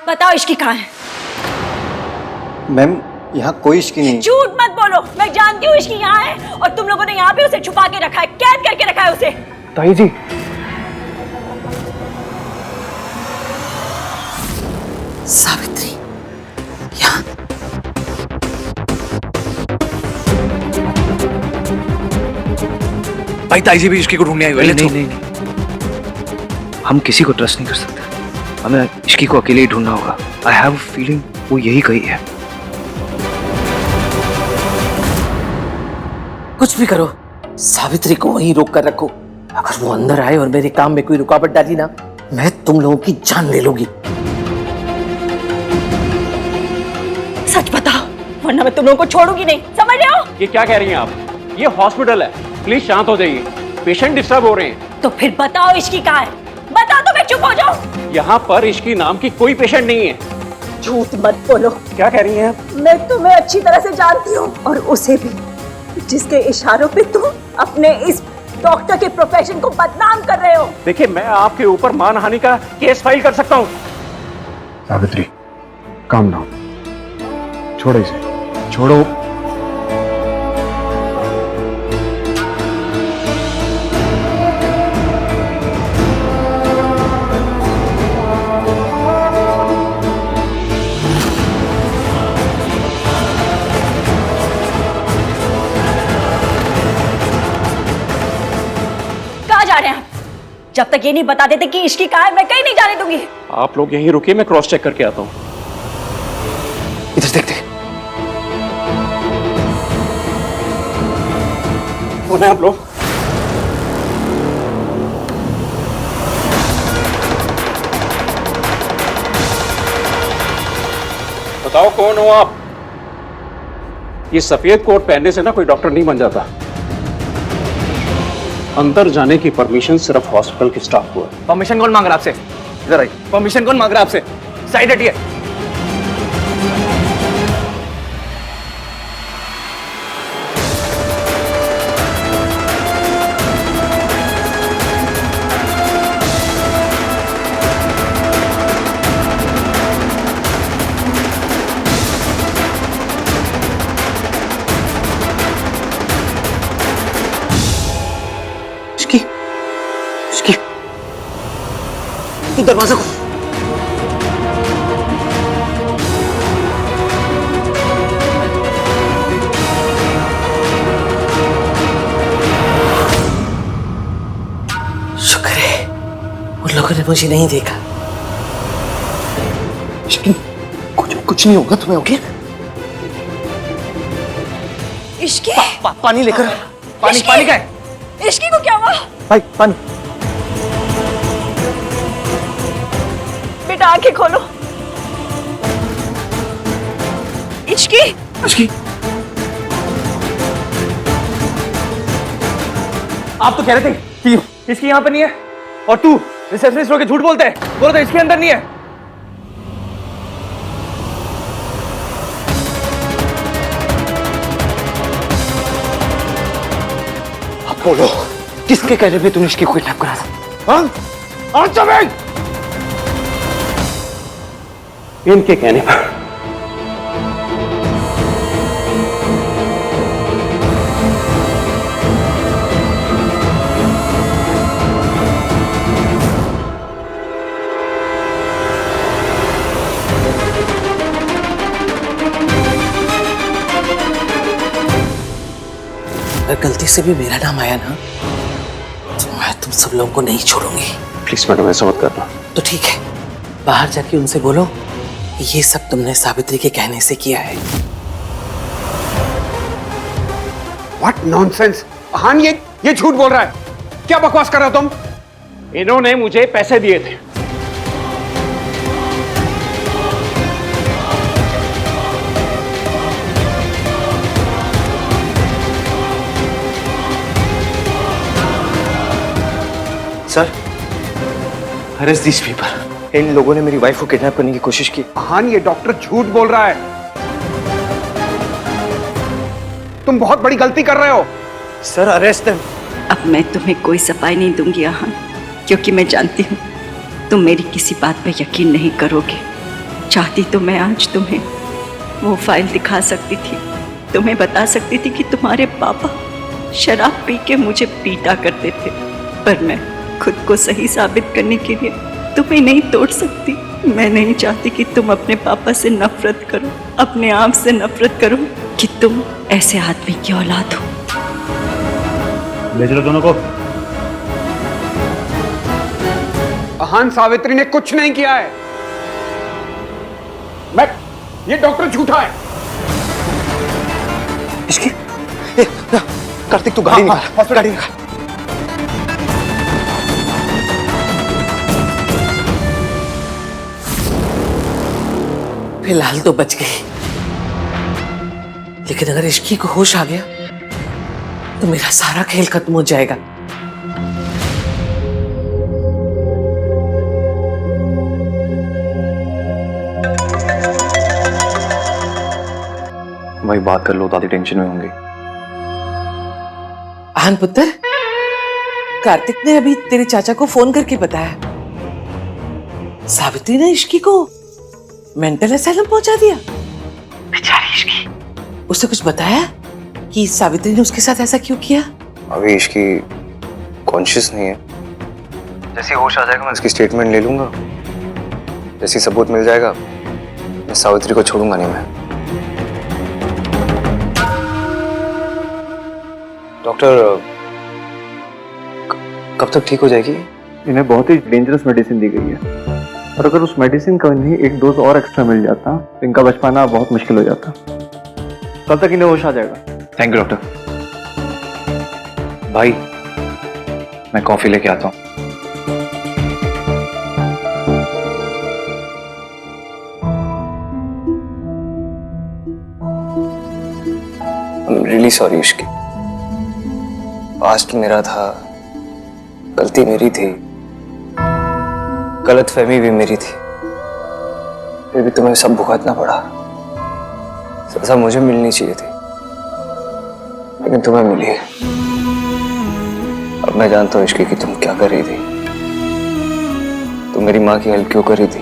बताओ इश्की कहाँ है? मैम यहाँ कोई इश्की नहीं। झूठ मत बोलो, मैं जानती हूँ इश्की यहाँ है और तुम लोगों ने यहाँ पे उसे छुपा के रखा है, कैद करके रखा है उसे। ताई जी, सावित्री यहाँ। भाई ताई जी भी इश्की को ढूंढने आई हुई है। नहीं, हम किसी को ट्रस्ट नहीं कर सकते। हमें इश्की को अकेले ही ढूंढना होगा। आई हैव अ फीलिंग वो यही कही है। कुछ भी करो, सावित्री को वहीं रोक कर रखो। अगर वो अंदर आए और मेरे काम में कोई रुकावट डाली ना, मैं तुम लोगों की जान ले लूंगी। सच बताओ वरना मैं तुम लोगों को छोड़ूंगी नहीं, समझ रहे हो? ये क्या कह रही हैं आप? ये हॉस्पिटल है, प्लीज शांत हो जाइए। पेशेंट डिस्टर्ब हो रहे हैं। तो फिर बताओ इश्की कहाँ है? बताओ तो मैं चुप हो जाऊं। यहाँ पर इश्की नाम की कोई पेशेंट नहीं है। झूठ मत बोलो। क्या कह रही हैं आप? मैं तुम्हें अच्छी तरह से जानती हूँ और उसे भी, जिसके इशारों पे तुम अपने इस डॉक्टर के प्रोफेशन को बदनाम कर रहे हो। देखिए, मैं आपके ऊपर मानहानि का केस फाइल कर सकता हूँ। सावित्री, काम डाउन, छोड़ो इसे, छोड़ो। कहाँ जा रहे हैं आप? जब तक ये नहीं बता देते कि इश्की कहाँ है, मैं कहीं नहीं जाने दूंगी। आप लोग यहीं रुकिए, मैं क्रॉस चेक करके आता हूँ। इधर देखते। कौन है आप लोग? बताओ कौन हो आप? ये सफेद कोट पहनने से ना कोई डॉक्टर नहीं बन जाता। अंदर जाने की परमिशन सिर्फ हॉस्पिटल के स्टाफ को है। परमिशन कौन मांग रहा है आपसे? इधर आइए। परमिशन कौन मांग रहा है आपसे? साइड हटिए। तू दरवाजा खोल। शुक्र है उन लोगों ने मुझे नहीं देखा। कुछ नहीं होगा तुम्हें, ओके? इश्की? पानी लेकर। पानी इश्की? पानी का है? इश्की को क्या हुआ? भाई पानी। बेटा आंखें खोलो। इश्की? इश्की? आप तो कह रहे थे कि इसकी यहाँ पे नहीं है और तू रिसेप्शनिस्ट होकर झूठ बोलता है। बोलो तो इसके अंदर नहीं है। अब बोलो, किसके कहने पे तूने इसकी किडनैप करा था? हाँ? Answer me! इनके कहने पर। अगर गलती से भी मेरा नाम आया ना, तो मैं तुम सब लोगों को नहीं छोड़ूंगी। प्लीज मैडम, ऐसा मत करना। तो ठीक है, बाहर जाके उनसे बोलो ये सब तुमने सावित्री के कहने से किया है। What nonsense! हान, ये झूठ बोल रहा है। क्या बकवास कर रहे हो तुम? इन्होंने मुझे पैसे दिए थे। Sir, arrest this people. इन लोगों ने मेरी वाइफ को किडनैप करने की कोशिश की। हान, ये डॉक्टर झूठ बोल रहा है। तुम बहुत बड़ी गलती कर रहे हो। Sir, arrest them. अब मैं तुम्हें कोई सफाई नहीं दूंगी आहान, क्योंकि मैं जानती हूँ तुम मेरी किसी बात पर यकीन नहीं करोगे। चाहती तो मैं आज तुम्हें वो फाइल दिखा सकती थी, तुम्हें बता सकती थी कि तुम्हारे पापा शराब पी के मुझे पीटा करते थे, पर मैं खुद को सही साबित करने के लिए तुम्हें नहीं तोड़ सकती। मैं नहीं चाहती कि तुम अपने पापा से नफरत करो, अपने आप से नफरत करो कि तुम ऐसे आदमी की औलाद हो। ले चलो दोनों को। अहान सावित्री ने कुछ नहीं किया है। मैं ये डॉक्टर झूठा है। इसकी कार्तिक तू गाड़ी निकाल, गाड़ी निकाल। फिलहाल तो बच गई, लेकिन अगर इश्की को होश आ गया तो मेरा सारा खेल खत्म हो जाएगा। भाई बात कर लो, दादी टेंशन में होंगी। आन पुत्र, कार्तिक ने अभी तेरे चाचा को फोन करके बताया सावित्री ने इश्की को मेंटल असाइलम पहुंचा दिया। बेचारी इश्की, उससे कुछ बताया कि सावित्री ने उसके साथ ऐसा क्यों किया? अभी इसकी कॉन्शियस नहीं है। जैसे होश आ जाएगा मैं इसकी स्टेटमेंट ले लूंगा, जैसे सबूत मिल जाएगा मैं सावित्री को छोड़ूंगा नहीं। मैं डॉक्टर कब तक ठीक हो जाएगी? इन्हें बहुत ही डेंजरस मेडिसिन दी गई है, और अगर उस मेडिसिन का इन्हें एक डोज और एक्स्ट्रा मिल जाता तो इनका बच पाना बहुत मुश्किल हो जाता। कब तक इन्हें होश आ जाएगा? Thank you doctor. भाई मैं कॉफी लेके आता हूँ। रियली सॉरी इश्की, पास्ट मेरा था, गलती मेरी थी, गलतफहमी भी मेरी थी, फिर भी तुम्हें सब भुगतना पड़ा। सजा मुझे मिलनी चाहिए थी, लेकिन तुम्हें मिली है। अब मैं जानता हूँ इश्की कि तुम क्या कर रही थी। तुम मेरी माँ की हेल्प क्यों कर रही थी?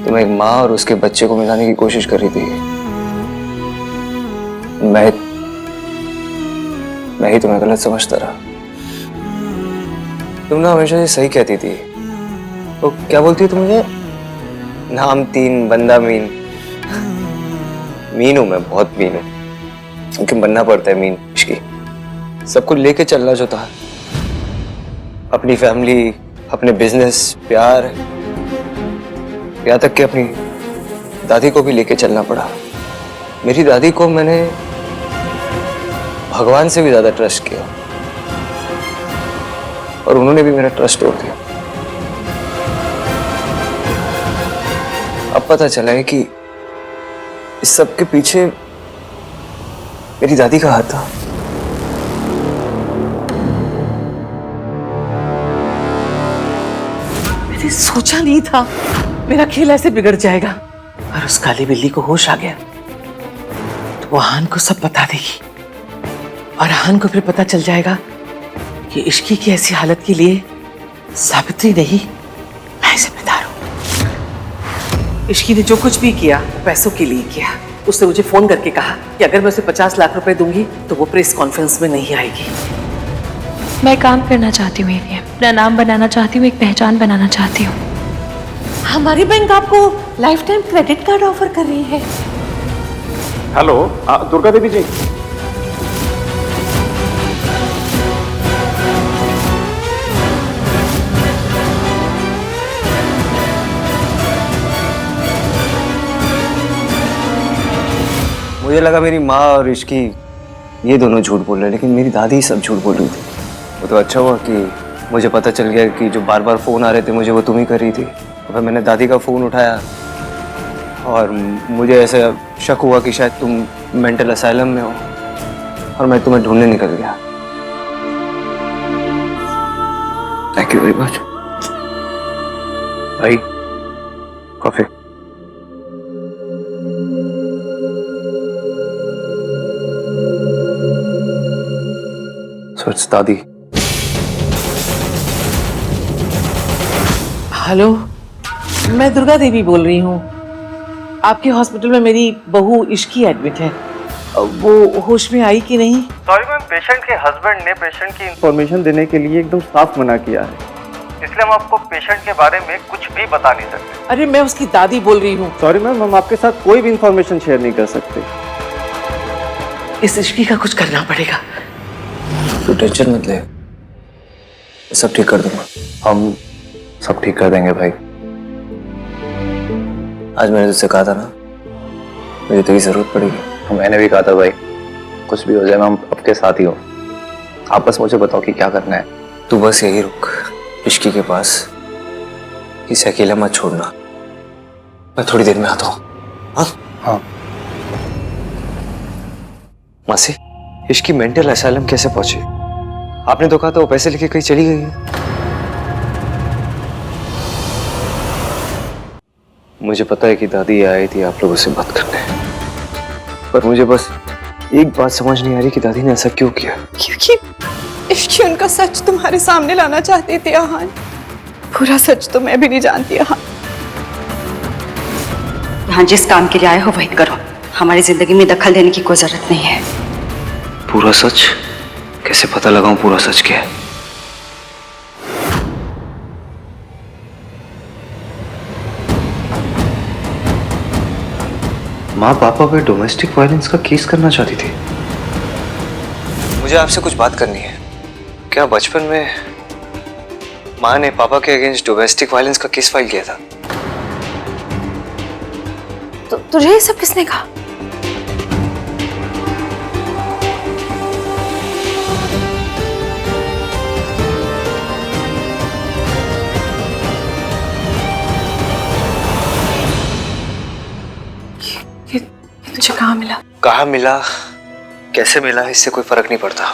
तुम एक माँ और उसके बच्चे को मिलाने की कोशिश कर रही थी। मैं ही तुम्हें गलत समझता रहा। तुम ना हमेशा ये सही कहती थी। तो क्या बोलती तुम मुझे? नाम 3 बंदा मीन। मीन हूं मैं, बहुत मीन हूं, क्योंकि बनना पड़ता है मीन इश्की। सबको लेके चलना जो था, अपनी फैमिली, अपने बिजनेस, प्यार, यहाँ तक कि अपनी दादी को भी लेके चलना पड़ा। मेरी दादी को मैंने भगवान से भी ज्यादा ट्रस्ट किया, और उन्होंने भी मेरा ट्रस्ट तोड़ दिया। अब पता चला है कि इस सब के पीछे मेरी दादी का हाथ था। मैंने सोचा नहीं था मेरा खेल ऐसे बिगड़ जाएगा। और उस काली बिल्ली को होश आ गया तो वो आहान को सब बता देगी, और आहान को फिर पता चल जाएगा कि इश्की की ऐसी हालत के लिए सावित्री नहीं, मैं जिम्मेदार हूं। इश्की ने जो कुछ भी किया पैसों के लिए किया। उसने मुझे फोन करके कहा कि अगर मैं उसे 50 लाख रुपए दूंगी तो वो प्रेस कॉन्फ्रेंस में नहीं आएगी। मैं काम करना चाहती हूँ, अपना नाम बनाना चाहती हूँ, एक पहचान बनाना चाहती हूँ। हमारी बैंक आपको life time credit card offer कर रही है। हेलो दुर्गा देवी जी। मुझे लगा मेरी माँ और इश्की ये दोनों झूठ बोल रहे हैं, लेकिन मेरी दादी ही सब झूठ बोल रही थी। वो तो अच्छा हुआ कि मुझे पता चल गया कि जो बार बार फोन आ रहे थे मुझे, वो तुम ही कर रही थी। तो फिर मैंने दादी का फोन उठाया और मुझे ऐसा शक हुआ कि शायद तुम मेंटल असाइलम में हो, और मैं तुम्हें ढूंढने निकल गया। Thank you very much. भाई कॉफी। So it's दादी। हेलो मैं दुर्गा देवी बोल रही हूँ। आपके हॉस्पिटल में मेरी बहू इश्की एडमिट है। वो होश में आई कि नहीं? सॉरी मैम, पेशेंट के हस्बैंड ने पेशेंट की इंफॉर्मेशन देने के लिए एकदम साफ मना किया है, इसलिए हम आपको पेशेंट के बारे में कुछ भी बता नहीं सकते। अरे मैं उसकी दादी बोल रही हूँ। सॉरी मैम, हम आपके साथ कोई भी इंफॉर्मेशन शेयर नहीं कर सकते। इस इश्की का कुछ करना पड़ेगा। तू टेंशन मत ले, सब ठीक कर दूंगा। हम सब ठीक कर देंगे भाई। आज मैंने तुझसे कहा था ना, मुझे तेरी जरूरत पड़ेगी। मैंने भी कहा था भाई, कुछ भी हो जाए मैं आपके साथ ही हूँ। आप बस मुझे बताओ कि क्या करना है। तू बस यही रुक इश्की के पास, इसे अकेला मत छोड़ना। मैं थोड़ी देर में आता हूँ। हाँ हाँ। मासी, इश्की मेंटल असाइलम कैसे पहुंची? आपने तो कहा था वो पैसे लेके कहीं चली गई है। मुझे पता है कि दादी आई थी आप लोगों से बात करने, पर मुझे बस एक बात समझ नहीं आ रही कि दादी ने ऐसा क्यों किया। क्योंकि इश्की उनका सच तुम्हारे सामने लाना चाहते थे आहान। पूरा सच तो मैं भी नहीं जानती आहान। यहाँ जिस काम के लिए आए हो वही करो, हमारी जिंदगी में दखल देने की कोई जरूरत नहीं है। पूरा सच कैसे पता लगाऊं? पूरा सच क्या है? माँ पापा पे डोमेस्टिक वायलेंस का केस करना चाहती थी। मुझे आपसे कुछ बात करनी है। क्या बचपन में माँ ने पापा के अगेंस्ट डोमेस्टिक वायलेंस का केस फाइल किया था? तो तुझे ये सब किसने कहा? तुझे कहाँ मिला? कहाँ मिला, कैसे मिला, इससे कोई फर्क नहीं पड़ता।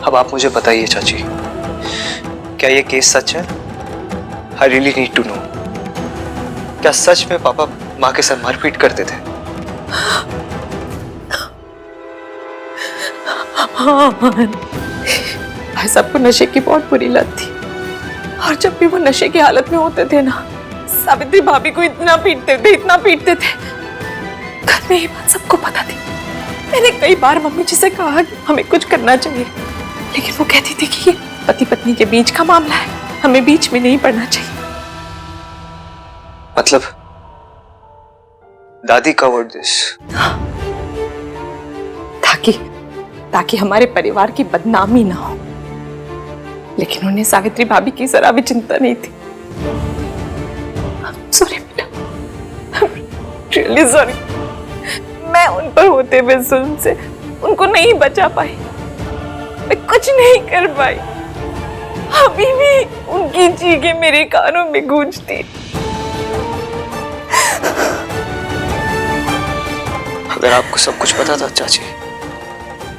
अब आप मुझे बताइए चाची, क्या ये केस सच है? I really need to know. क्या सच में पापा माँ के साथ मारपीट करते थे? हाँ, भाई साहब को नशे की बहुत बुरी लत थी, और जब भी वो नशे की हालत में होते थे ना, सावित्री भाभी को इतना पीटते थे। घर में ये बात सबको पता थी। मैंने कई बार मम्मी जी से कहा कि हमें कुछ करना चाहिए, लेकिन वो कहती थी कि ये पति पत्नी के बीच का मामला है, हमें बीच में नहीं पड़ना चाहिए। मतलब दादी कवर्ड दिस? ताकि हमारे परिवार की बदनामी ना हो, लेकिन उन्हें सावित्री भाभी की जरा भी चिंता नहीं थी। सॉरी बेटा, रियली सॉरी। मैं उन पर होते हुए जुल्म से उनको नहीं बचा पाई, मैं कुछ नहीं कर पाई। अभी भी उनकी चीखें मेरे कानों में गूंजती। अगर आपको सब कुछ पता था चाची,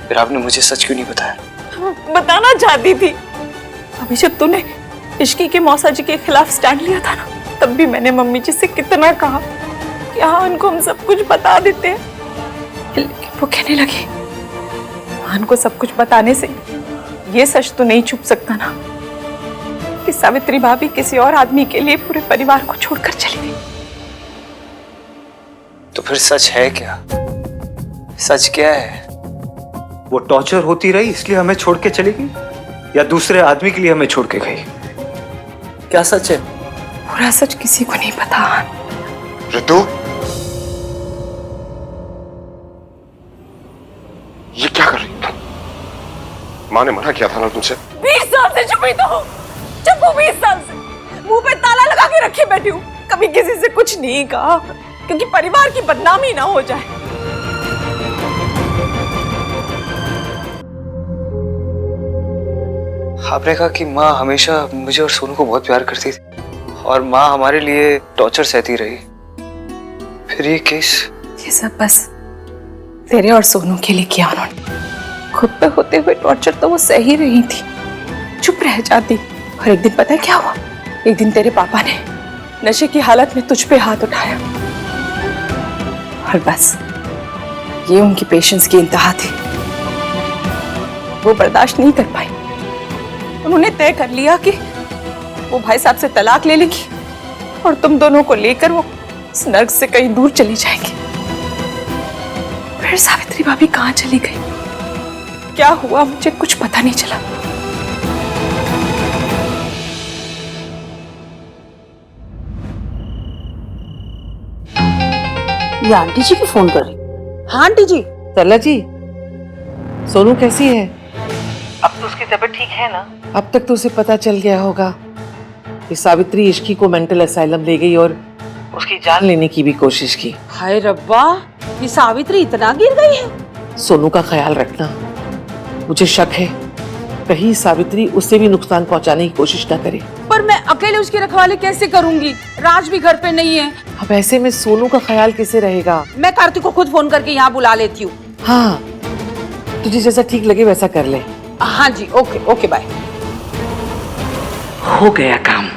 फिर आपने मुझे सच क्यों नहीं बताया? बताना चाहती थी। अभी जब तूने इश्की के मौसा जी के खिलाफ स्टैंड लिया था ना, तब भी मैंने मम्मी जी से कितना कहा कि हाँ उनको हम सब कुछ बता देते हैं, लेकिन वो कहने लगी हाँ को सब कुछ बताने से ये सच तो नहीं छुप सकता ना कि सावित्री भाभी किसी और आदमी के लिए पूरे परिवार को छोड़कर चली गई। तो फिर सच है क्या? सच क्या है? वो टॉर्चर होती रही इसलिए हमें छोड़ के चली गई, या दूसरे आदमी के लिए हमें छोड़ के गई? क्या सच है? पूरा सच किसी को नहीं पता। ऋतु, ये क्या कर रही हो? माँ ने मना किया था ना तुमसे। 20 साल से चुप ही तो हूँ। चुप हूँ 20 साल से, मुंह पे ताला लगा के रखे बैठी हूँ। कभी किसी से कुछ नहीं कहा, क्योंकि परिवार की बदनामी ना हो जाए। आपने कहा कि माँ हमेशा मुझे और सोनू को बहुत प्यार करती थी, और माँ हमारे लिए टॉर्चर सहती रही। फिर ये केस? ये सब बस तेरे और सोनू के लिए किया उन्होंने। खुद पे होते हुए टॉर्चर तो वो सह ही रही थी, चुप रह जाती। और एक दिन पता है क्या हुआ? एक दिन तेरे पापा ने नशे की हालत में तुझ पे हाथ उठाया, और बस ये उनकी पेशेंस की इंतहा थी। वो बर्दाश्त नहीं कर पाई। उन्होंने तय कर लिया कि वो भाई साहब से तलाक ले लेगी और तुम दोनों को लेकर वो इस नर्क से कहीं दूर चली जाएंगी। फिर सावित्री भाभी कहाँ चली गई, क्या हुआ, मुझे कुछ पता नहीं चला। ये आंटी जी की फोन कर रही। हाँ आंटी जी। सरला जी, सोनू कैसी है? अब तो उसकी तबीयत ठीक है ना? अब तक तो उसे पता चल गया होगा कि सावित्री इश्की को मेंटल असाइलम ले गई और उसकी जान लेने की भी कोशिश की। हाय रब्बा, ये सावित्री इतना गिर गई है। सोनू का ख्याल रखना, मुझे शक है कहीं सावित्री उससे भी नुकसान पहुंचाने की कोशिश ना करे। पर मैं अकेले उसकी रखवाली कैसे करूंगी? राज भी घर पे नहीं है। अब ऐसे में सोनू का ख्याल किसे रहेगा? मैं कार्तिक को खुद फोन करके यहाँ बुला लेती हूँ। हाँ, तुझे जैसा ठीक लगे वैसा कर ले। हाँ जी, ओके ओके बाय। हो गया काम।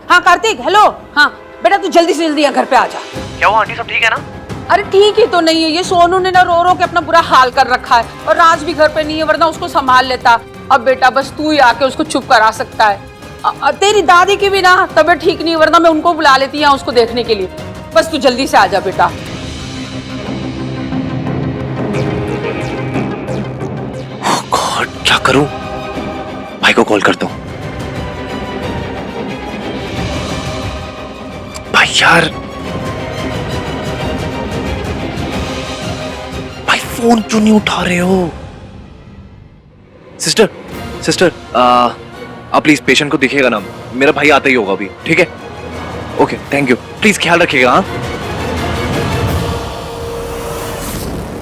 हाँ कार्तिक, हेलो। हाँ बेटा, तू जल्दी से जल्दी यहाँ घर पे आ जा। क्या हुआ आंटी, सब ठीक है ना? अरे ठीक ही तो नहीं है, ये सोनू ने ना रो रो के अपना बुरा हाल कर रखा है और राज भी घर पे नहीं है, वरना उसको संभाल लेता। अब बेटा बस तू ही आके उसको चुप करा सकता है। तेरी दादी की भी ना तबीयत ठीक नहीं है, वरना मैं उनको बुला लेती यहाँ उसको देखने के लिए। बस तू जल्दी से आ जा बेटा। गॉड, क्या करूं? भाई को कॉल करता हूं। भाई यार, भाई फोन क्यों नहीं उठा रहे हो? सिस्टर सिस्टर, आप प्लीज पेशेंट को दिखेगा ना, मेरा भाई आता ही होगा अभी, ठीक है? ओके, थैंक यू, प्लीज ख्याल रखिएगा। हाँ,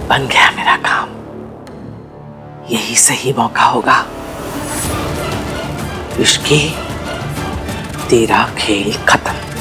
बन गया मेरा काम, यही सही मौका होगा। इश्की, तेरा खेल खत्म।